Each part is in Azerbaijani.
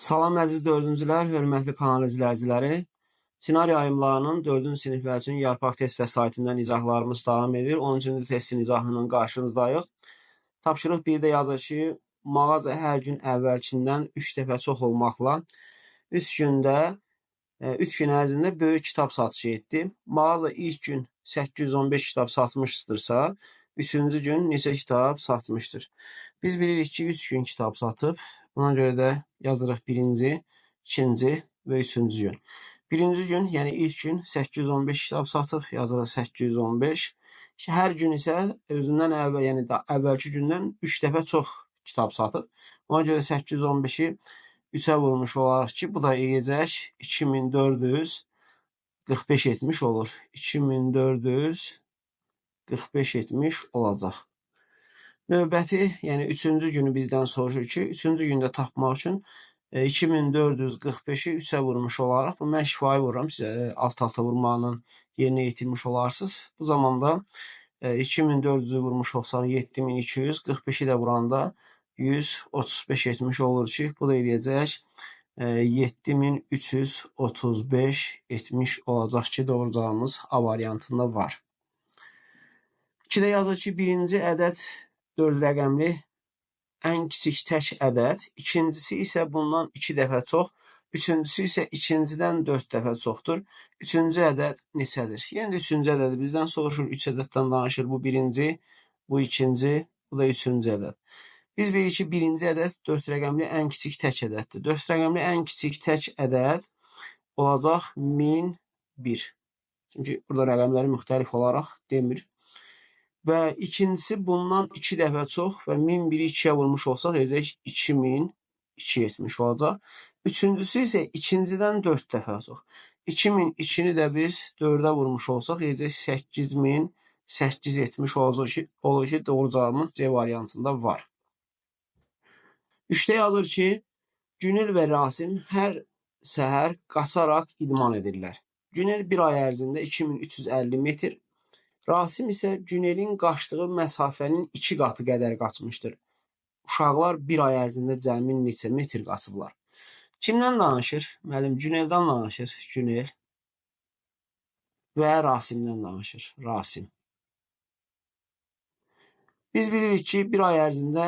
Salam əziz dördüncülər, hörmətli kanal izləyiciləri. Ssenari ayımlarının 4-cü siniflər üçün Yarpaq test və saytından izahlarımız davam edir. 13-cü testin izahından qarşınızdayıq. Tapşırıq 1-də yazır ki, mağaza hər gün əvvəlkindən 3 dəfə çox olmaqla 3 gün ərzində böyük kitab satışı etdi. Mağaza ilk gün 815 kitab satmışdırsa, 3-cü gün neçə kitab satmışdır? Biz bilirik ki, 3 gün kitab satıb. Buna görə də yazırıq 1-ci, 2-ci və 3-cü gün. 1-ci gün, yəni ilk gün 815 kitab satıb, yazırıq 815. Hər gün isə özündən əvvəl, yəni əvvəlki gündən 3 dəfə çox kitab satıb. Ona görə 815-i 3-ə vurmuş olaraq ki, bu da eləyəcək 2445 etmiş olur. 2445 etmiş olacaq. Növbəti, yəni 3-cü günü bizdən soruşur ki, 3-cü gündə tapmaq üçün 2445-i 3-ə vurmuş olaraq, bu mən şifayı vururam, sizə alt-alta vurmağının yerinə yetirmiş olarsınız. Bu zamanda 2400-ü vurmuş olsaq 7200, 45-i də vuranda 135 etmiş olur ki, bu da eləyəcək 7335 etmiş olacaq ki, doğru cavabımız A variantında var. 2-də yazır ki, birinci ədəd 4 rəqəmli ən kiçik tək ədəd, ikincisi isə bundan 2 dəfə çox, üçüncüsü isə ikincidən 4 dəfə çoxdur. Üçüncü ədəd neçədir? Yəni də üçüncü ədədi bizdən soruşur, 3 ədəddən danışır. Bu birinci, bu ikinci, bu da üçüncü ədəd. Biz bilirik ki, birinci ədəd 4 rəqəmli ən kiçik tək ədəddir. 4 rəqəmli ən kiçik tək ədəd olacaq 1001. Çünki burada rəqəmləri müxtəlif olaraq demir. Və ikincisi bundan 2 dəfə çox və 1001-i 2-yə vurmuş olsaq, eləyəcək 2002 etmiş olacaq. Üçüncüsü isə ikincidən 4 dəfə çox. 2002-ni də biz 4-ə vurmuş olsaq, eləyəcək 8008 etmiş olur ki, doğru cavabımız C variantında var. 3-də yazır ki, Günel və Rasim hər səhər qaçaraq idman edirlər. Günel bir ay ərzində 2350 metr, Rasim isə Günelin qaçdığı məsafənin 2 qatı qədər qaçmışdır. Uşaqlar bir ay ərzində cəmi neçə metr qaçıblar? Kimdən danışır? Müəllim, Güneldən danışır. Günel və Rasimdən danışır. Rasim. Biz bilirik ki, bir ay ərzində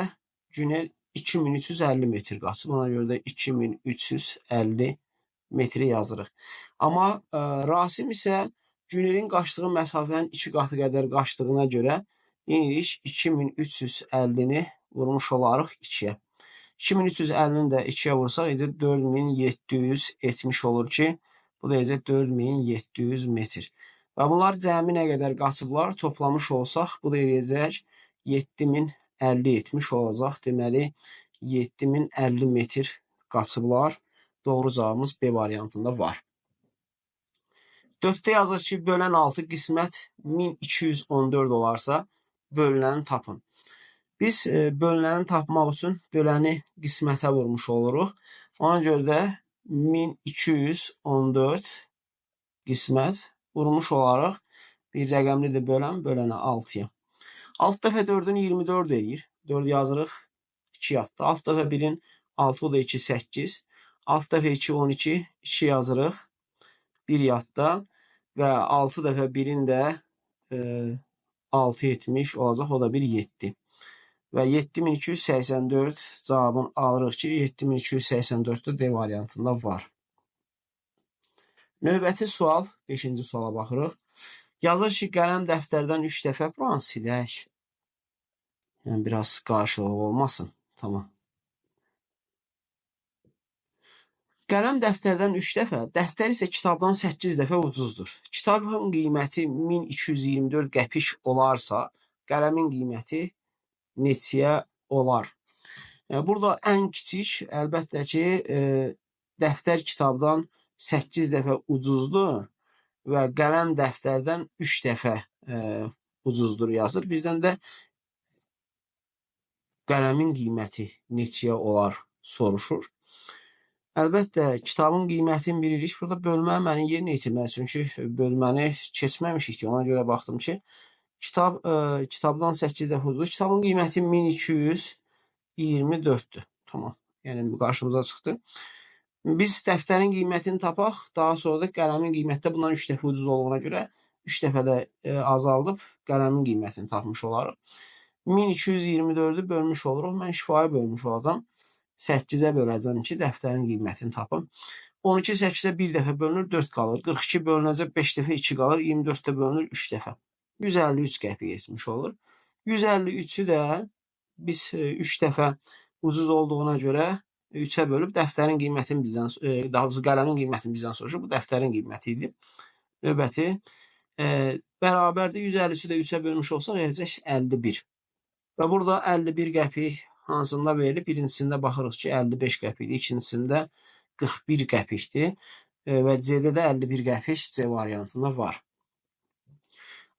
Günel 2350 metr qaçıb. Ona görə də 2350 metri yazırıq. Amma Rasim isə Günelin qaçdığı məsafənin 2 qatı qədər qaçdığına görə yenilik 2350-ni vurmuş olarıq 2-yə. 2350-ni də 2-yə vursaq, 4700 etmiş olur ki, bu da 4700 metr. Və bunlar cəmi nə qədər qaçıblar, toplamış olsaq, bu da eləyəcək 7050 etmiş olacaq. Deməli, 7050 metr qaçıblar. Doğru cavabımız B variantında var. 4-də yazır ki, bölən 6 qismət 1214 olarsa, bölünəni tapın. Biz bölünəni tapmaq üçün böləni qismətə vurmuş oluruq. Ona görə də 1214 qismət vurmuş olaraq bir rəqəmlidir bölənə 6-ya. 6 dəfə 4-ün 24 eləyir. 4 yazırıq 2 yadda. 6 dəfə 1-in 6, o da 2, 8. 6 dəfə 2, 12, 2 yazırıq. 1 yadda və 6 dəfə 1-in də 6 etmiş olacaq, o da bir 7. Və 7284 cavabını alırıq ki, 7284-də D variantında var. Növbəti sual, 5-ci suala baxırıq. Yazır ki, qələm dəftərdən 3 dəfə buranı silək. Yəni, biraz qarşılıq olmasın. Tamam. Qələm dəftərdən 3 dəfə, dəftər isə kitabdan 8 dəfə ucuzdur. Kitabın qiyməti 1224 qəpik olarsa, qələmin qiyməti neçəyə olar? Burada ən kiçik, əlbəttə ki, dəftər kitabdan 8 dəfə ucuzdur və qələm dəftərdən 3 dəfə ucuzdur yazır. Bizdən də qələmin qiyməti neçəyə olar soruşur. Əlbəttə, kitabın qiymətini bilirik. Burada bölməni məni yerinə yetirməli. Çünki bölməni keçməmişik. Ona görə baxdım ki, kitabdan 8 dəfə ucuzdur. Kitabın qiyməti 1224-dür. Tamam. Yəni, qarşımıza çıxdı. Biz dəftərin qiymətini tapaq, daha sonra da qələmin qiymətdə bundan 3 dəfə ucuz olduğuna görə 3 dəfə də azaldıb qələmin qiymətini tapmış olarıq. 1224-ü bölmüş oluruq. Mən şifahi bölmüş olacam. 8-ə böləcəm ki, dəftərin qiymətini tapım. 12 8-ə bir dəfə bölünür, 4 qalır. 42 bölünəcək 5 dəfə 2 qalır. 24-də bölünür 3 dəfə. 153 qəpik etmiş olur. 153-ü də biz 3 dəfə ucuz olduğuna görə 3-ə bölüb dəftərin qiymətini bizdən, daha doğrusu qələmin qiymətini bizdən soruşur. Bu dəftərin qiyməti idi. Növbəti bərabərdir. 153-ü də 3-ə bölmüş olsaq eləcək 51. Və burada 51 qəpik hansında verilib? Birincisində baxırıq ki, 55 qəpikdir. İkincisində 41 qəpikdir. Və C-də də 51 qəpik C variantında var.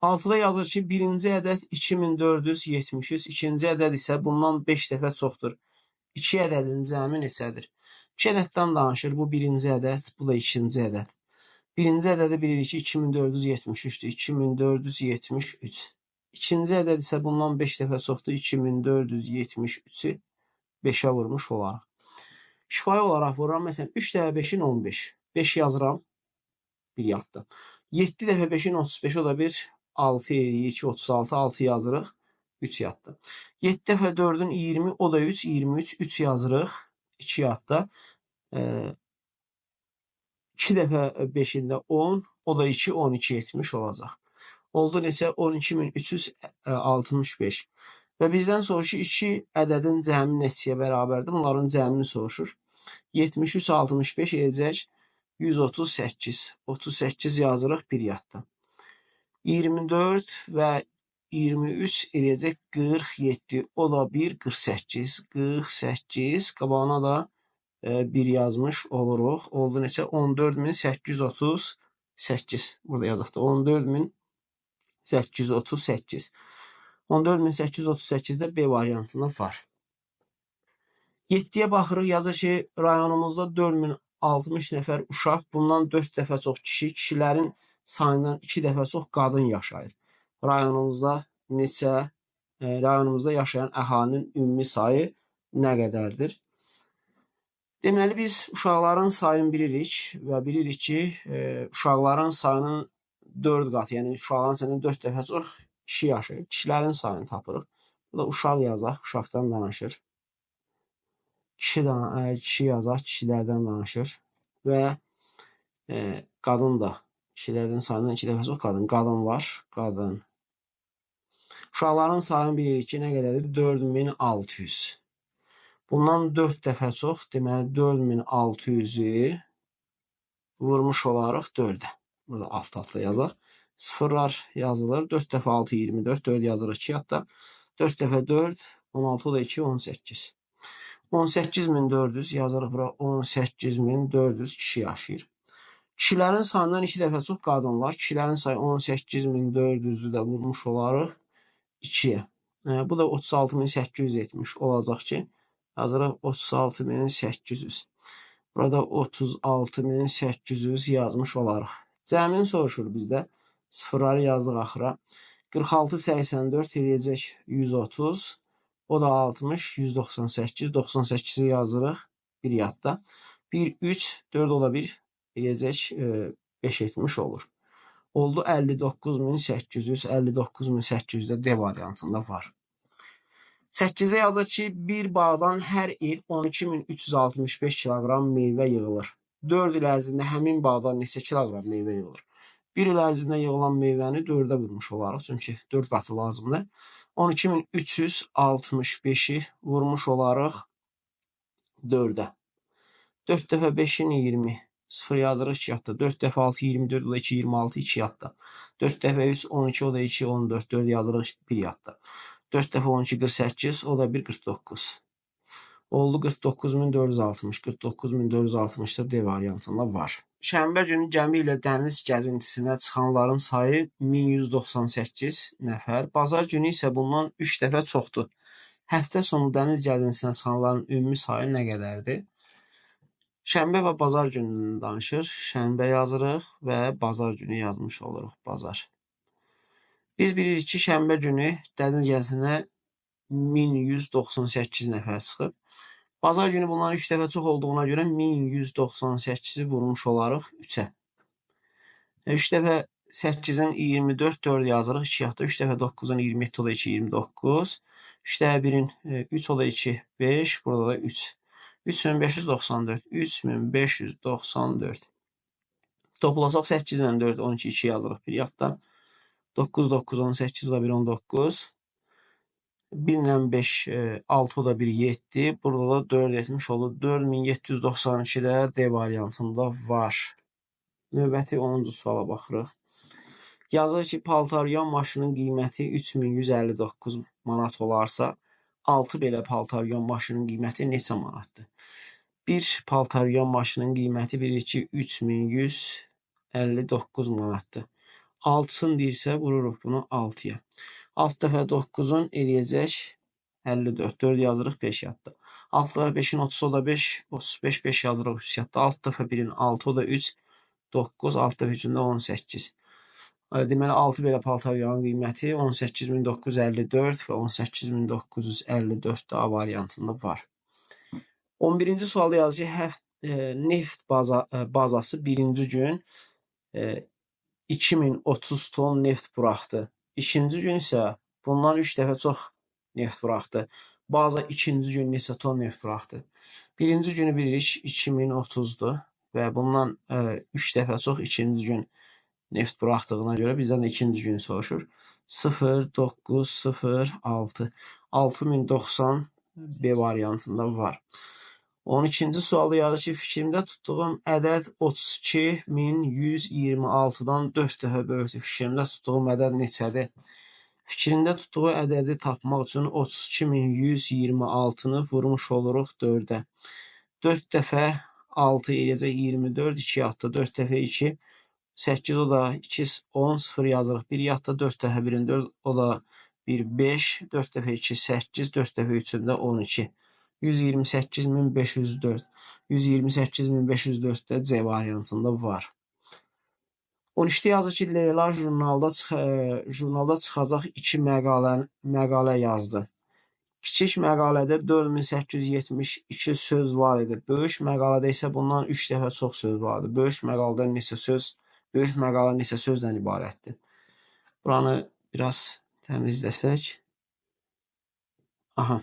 6-da yazır ki, birinci ədəd 2473, ikinci ədəd isə bundan 5 dəfə çoxdur. 2 ədədin cəmi neçədir? 2 ədəddən danışır. Bu birinci ədəd, bu da ikinci ədəd. Birinci ədədi bilirik ki, 2473-dür. 2473. İkinci ədəd isə bundan 5 dəfə çoxdur. 2473-ü 5-ə vurmuş olaraq. Şifahi olaraq vururam. Məsələn, 3 dəfə 5-in 15. 5 yazıram. 1 yaddır. 7 dəfə 5-in 35, o da bir 6 eləyir. 2, 36, 6 yazırıq. 3 yaddır. 7 dəfə 4-ün 20, o da 3, 23, 3 yazırıq. 2 yadda. 2 dəfə 5-ində 10, o da 2, 12 etmiş olacaq. Oldu neçə? 12365. Və bizdən soruşur 2 ədədin cəmi neçəyə bərabərdir? Bunların cəmini soruşur. 73, 65 eləcək 138. 38 yazırıq 1 yadda. 24 və 23 eləyəcək 47. O da 1, 48. 48. Qabağına da 1 yazmış oluruq. Oldu neçə? 14838. Burada yazaq da 14838. 14838 də B variantında var. 7-yə baxırıq. Yazır ki, rayonumuzda 4060 nəfər uşaq, bundan 4 dəfə çox kişi, kişilərin sayından 2 dəfə çox qadın yaşayır. Rayonumuzda rayonumuzda yaşayan əhalinin ümumi sayı nə qədərdir? Deməli, biz uşaqların sayını bilirik və bilirik ki, uşaqların sayının 4 qatı, yəni uşaqların sayının 4 dəfə çox kişi yaşayır. Kişilərin sayını tapırıq. Bu da uşaq yazaq, uşaqdan danışır. Kişi yazaq, kişilərdən danışır. Və qadın da, kişilərin sayından 2 dəfə çox qadın var, qadın. Uşaqların sayını bilirik ki, nə qədərdir? 4600. Bundan 4 dəfə çox, deməli 4600-ü vurmuş olaraq 4-ə. Burada alt-alta yazaq. Sıfırlar yazılır. 4 dəfə 6, 24. 4 yazırıq 2 yadda. 4 dəfə 4, 16, o da 2, 18. 18400 yazırıq bura. 18400 kişi yaşayır. Kişilərin sayından 2 dəfə çox qadın var. Kişilərin sayı 18400-ü də vurmuş olaraq 2-yə. Bu da 36870 olacaq ki, yazırıq 36800. Burada 36800 yazmış olarıq. Cəmini soruşur bizdə. Sıfırları yazdıq axıra. 46, 84 eləyəcək 130. O da 60, 198. 98-i yazırıq. 1 yadda. 1, 3, 4 ola 1 eləyəcək 5 etmiş olur. Oldu 59800. 59800 də D variantında var. 8-ə yazır ki, bir bağdan hər il 12365 kiloqram meyvə yığılır. 4 il ərzində həmin bağdan neçə kiloqram meyvə yığılır? 1 il ərzində yığılan meyvəni 4-ə vurmuş olaraq, çünki 4 qatı lazımdır. 12365-i vurmuş olaraq 4-ə. 4 dəfə 5-in 20. 0 yazırıq 2 yadda. 4 dəfə 6, 24, o da 2, 26, 2 yadda. 4 dəfə 3, 12, o da 2, 14, 4 yazırıq 1 yadda. 4 dəfə 12, 48, o da 1, 49. Oldu 49460. 49460 da D variantında var. Şənbə günü gəmi ilə dəniz gəzintisinə çıxanların sayı 1198 nəfər. Bazar günü isə bundan 3 dəfə çoxdur. Həftə sonu dəniz gəzintisinə çıxanların ümumi sayı nə qədərdir? Şənbə və bazar gününü danışır. Şənbə yazırıq və bazar günü yazmış oluruq. Bazar. Biz bilirik ki, şənbə günü dəniz gəzintisinə 1198 nəfər çıxıb. Bazar günü bunların 3 dəfə çox olduğuna görə 1198-i vurmuş olarıq 3-ə. 3 dəfə 8-in 24, 4 yazırıq 2 yaxda. 3 dəfə 9-un 27 o da 2, 29. 3 dəfə 1-in 3 o da 2, 5. Burada da 3. 3594. 3594. Toplasaq 8 ilə 4, 12, 2 yazırıq bir yaxda. 9, 9, 18 o da 1, 19. 1 ilə 5, 6 o da 1, 7. Burada da 4 etmiş olur. 4792 də D variantında var. Növbəti 10-cu suala baxırıq. Yazır ki, paltaryan maşının qiyməti 3159 manat olarsa, 6 belə paltaryan maşının qiyməti neçə manatdır? Bir paltaryan maşının qiyməti bilir ki, 3159 manatdır. 6'sını deyirsə, vururuq bunu 6-ya. 6 dəfə 9'un eləyəcək 54. 4 yazırıq 5 yadda. 6 dəfə 5'in 30 o da 5. 35 5 yazırıq 3 yadda. 6 dəfə 1'in 6 o da 3. 9. 6 dəfə 3'ün də 18. Deməli 6 belə paltaryanın qiyməti 18954 və 18954 də A variantında var. 11-ci sualda yazır ki, neft bazası birinci gün 2030 ton neft buraxdı. İkinci gün isə bundan 3 dəfə çox neft buraxdı. Baza ikinci gün neçə ton neft buraxdı? Birinci günü bilirik 2030'dur və bundan 3 dəfə çox ikinci gün neft buraxdığına görə bizdən də ikinci günü soruşur. 0, 9, 0, 6. 6090 B variantında var. 12-ci sualda yazır ki, fikrimdə tutduğum ədəd 32126-dan 4 dəfə böyükdür. Fikrimdə tutduğum ədəd neçədir? Fikrində tutduğu ədədi tapmaq üçün 32126-nı vurmuş oluruq 4-ə. 4 dəfə 6 eləyəcək 24, 2 yadda 4 dəfə 2, 8 o da 2, 10, 0 yazırıq. 1 yadda 4 dəfə 1'in 4 o da 1, 5, 4 dəfə 2, 8, 4 dəfə 3'ün də 12. 128504. 128504 də C variantında var. 13'te yazır ki, Leyla jurnalda çıxacaq 2 məqalə yazdı. Kiçik məqalədə 4872 söz var idi. Böyük məqalədə isə bundan 3 dəfə çox söz vardı. Böyük məqalə neçə sözdən ibarətdir? Buranı biraz təmizləsək. Aha.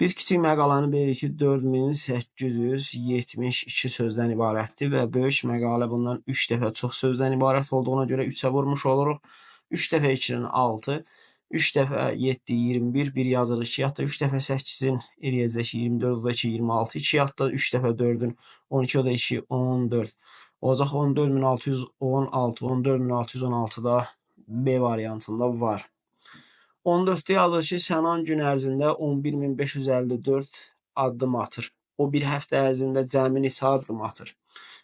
Biz kiçik məqaləni bilirik ki, 4872 sözdən ibarətdir və böyük məqalə bundan 3 dəfə çox sözdən ibarət olduğuna görə 3'ə vurmuş oluruq. 3 dəfə 2'nin 6, 3 dəfə 7, 21, 1 yazırıq 2 yadda, 3 dəfə 8'in eləyəcək 24, o da 2, 26, 2 yadda, 3 dəfə 4'ün 12, o da 2, 14. Olacaq 14616, 14616 da B variantında var. 14'te yazır ki, Sənan gün ərzində 11554 addım atır. O bir həftə ərzində cəmi neçə addım atır?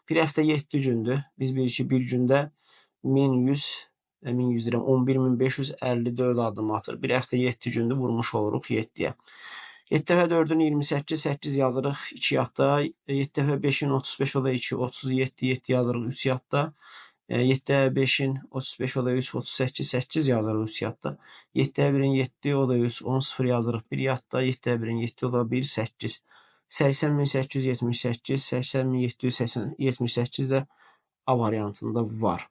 Bir həftə 7 gündür. Biz bilirik ki, bir gündə 11554 addım atır. Bir həftə 7 gündür vurmuş oluruq 7'yə. 7 dəfə 4'ün 28, 8 yazırıq 2 yadda. 7 dəfə 5'in 35 o da 2, 37, 7 yazırıq 3 yadda. 7 dəfə 5'in 35 o da 3, 38, 8 yazırıq 3 yadda. 7 dəfə 1'in 7 o da 3, 10, 0 yazırıq 1 yadda. 7 dəfə 1'in 7 o da 1, 8. 80878, 80778 də A variantında var.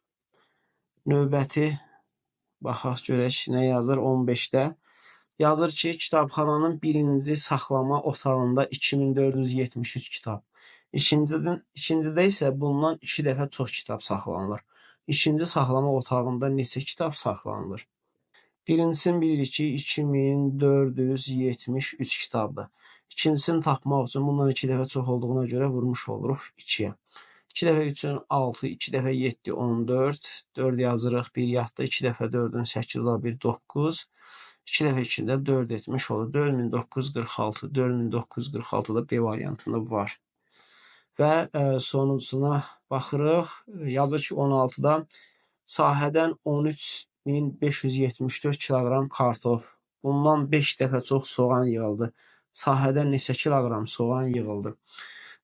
Növbəti baxaq görək nə yazır 15'də. Yazır ki, kitabxananın birinci saxlama otağında 2473 kitab. İkincidə isə bundan 2 dəfə çox kitab saxlanılır. İkinci saxlama otağında neçə kitab saxlanılır? Birincisini bilirik ki, 2473 kitabdır. İkincisini tapmaq üçün bundan 2 dəfə çox olduğuna görə vurmuş oluruq 2'yə. 2 dəfə 3'ün 6, 2 dəfə 7, 14, 4 yazırıq 1 yadda, 2 dəfə 4'ün 8 o da 1, 9. 2 dəfə 2'də 4 etmiş olur. 4946, 4946 da B variantında var. Və sonuncusuna baxırıq. Yazır ki, 16'da sahədən 13574 kiloqram kartof. Bundan 5 dəfə çox soğan yığıldı. Sahədən neçə kiloqram soğan yığıldı?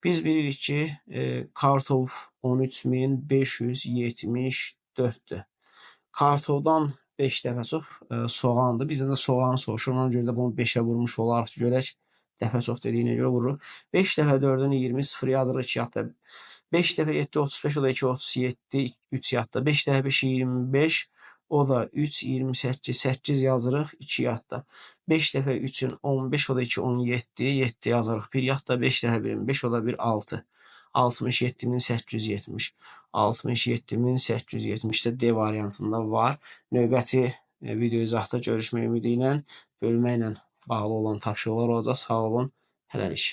Biz bilirik ki, kartof 13574'dür. Kartofdan 5 dəfə çox soğandır. Bizdən də soğan soruşur. Ona görə də bunu 5'ə vurmuş olaraq görək Dəfə çox dediyinə görə vururuq. 5 dəfə 4-ün 20, 0 yazırıq 2 yadda. 5 dəfə 7, 35, o da 2, 37, 3 yadda. 5 dəfə 5, 25, o da 3, 28, 8 yazırıq 2 yadda. 5 dəfə 3-ün 15, o da 2, 17, 7 yazırıq 1 yadda. 5 dəfə 1-in 5, o da 1, 6. 67.870. 67.870 də D variantında var. Növbəti video izahda görüşmək ümidi ilə bölməklə bağlı olan tapşırıqlar olacaq. Sağ olun, hələlik.